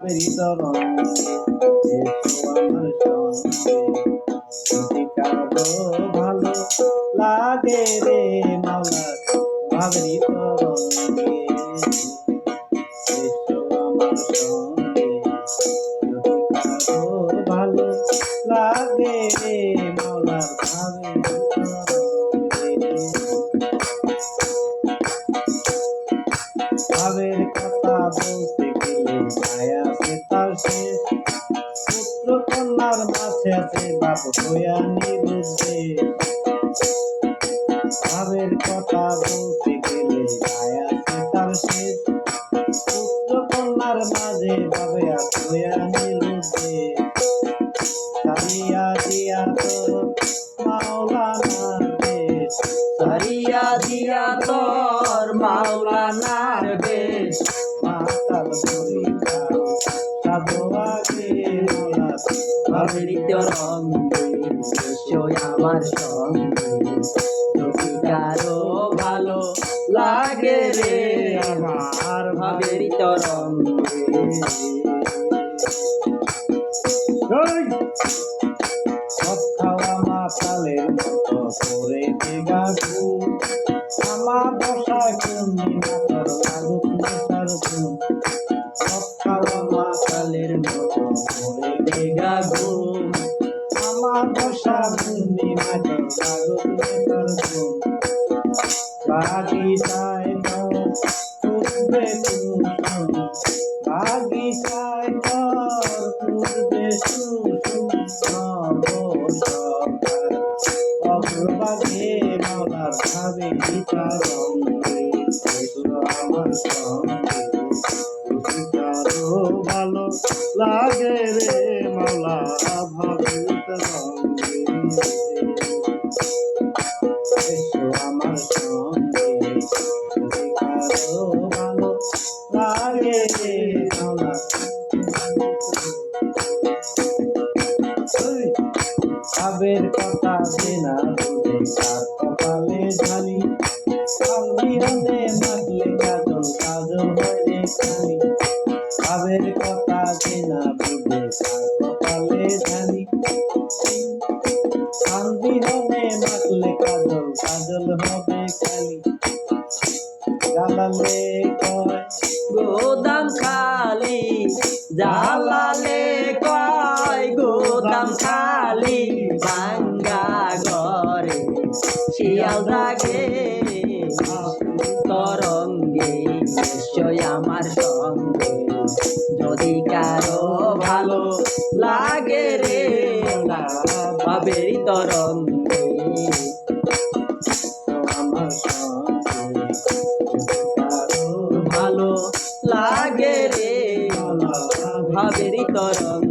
তরঙ্গে এসো আমার সঙ্গে, যদি কারো ভালো লাগে রে মাওলা ভাবেরই তরঙ্গে এসো আমার সঙ্গে, যদি কারো ভালো লাগে রে মাওলার ভাবেরই তরঙ্গে। ভাবের কথা বলতে গেলে মায়া আছে তার শেষ, পুত্র কন্যার মাঝে আছে বাপ হইয়া নিরুদ্দেশ। ভাবের কথা বলতে গেলে মায়া আছে তার শেষ, পুত্র কন্যার মাঝে ভাবে হইয়া নিরুদ্দেশ। সারিয়া দিয়া তোর মাওলানার দেশ, সারিয়া দিয়া তোর মাওলানার বেশ, মাতাল পরিবার সাধু আগে মাওলা ভাবেরই তরঙ্গে এসো আমার সঙ্গে, যদি কারো ভালো লাগে রে আমার ভাবেরই তরঙ্গে। সব খাওয়া মাতালের মতো করে দেগা ঘুম, আমার বসায় তুমি মাতার লাগুক নেশার ঘুম। সব খাওয়া মাতালের মতো করে দেগা ঘুম, আমার বসা তুমি মাতার লাগুক নেশার ঘুম। বাগিচায় তোর ফুটবে কুসুম, বাগিচায় তোর ফুটবে কুসুম, অগ্রভাগে মাওলার ভাবেরই তরঙ্গে এসো আমার সঙ্গে, যদি কারো ভালো লাগে রে মাওলা ভাবেরই তরঙ্গে এসো আমার সঙ্গে, যদি কারো ভালো লাগে রে মাওলা। ভাবের কথা যে না বুঝে তার কপালে ঝালি, বিহনে মাখলে কাজল কাজল হয় রে খালি। ভাবের কথা যে না বুঝে তার কপালে ঝালি, বিহনে মাখলে কাজল কাজল হবে খালি। জ্বালালে কয় গোদাম খালি, জ্বালালে কয় গোদাম খালি, ভাঙ্গা ঘরে শিয়াল জাগে তরঙ্গে এসো আমার সঙ্গে, যদি কারো ভালো লাগে রে ভাবেরই তরঙ্গে। আমার সঙ্গে, যদি কারো ভালো লাগে রে ভাবেরই তরঙ্গে।